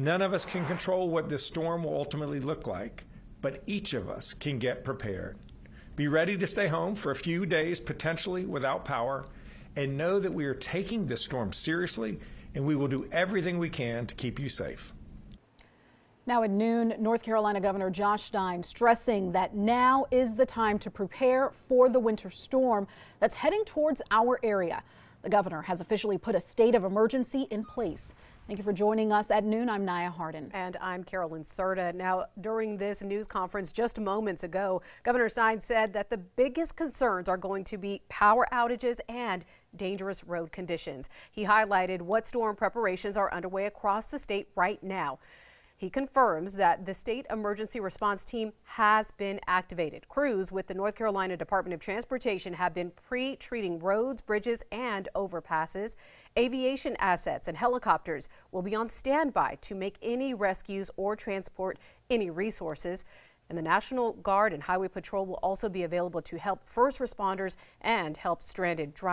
None of us can control what this storm will ultimately look like, but each of us can get prepared. Be ready to stay home for a few days, potentially without power, and know that we are taking this storm seriously and we will do everything we can to keep you safe. Now at noon, North Carolina Governor Josh Stein stressing that now is the time to prepare for the winter storm that's heading towards our area. The governor has officially put a state of emergency in place. Thank you for joining us at noon. I'm Naya Hardin. And I'm Carolyn Serta. Now, during this news conference just moments ago, Governor Stein said that the biggest concerns are going to be power outages and dangerous road conditions. He highlighted what storm preparations are underway across the state right now. He confirms that the state emergency response team has been activated. Crews with the North Carolina Department of Transportation have been pre-treating roads, bridges, and overpasses. Aviation assets and helicopters will be on standby to make any rescues or transport any resources. And the National Guard and Highway Patrol will also be available to help first responders and help stranded drivers.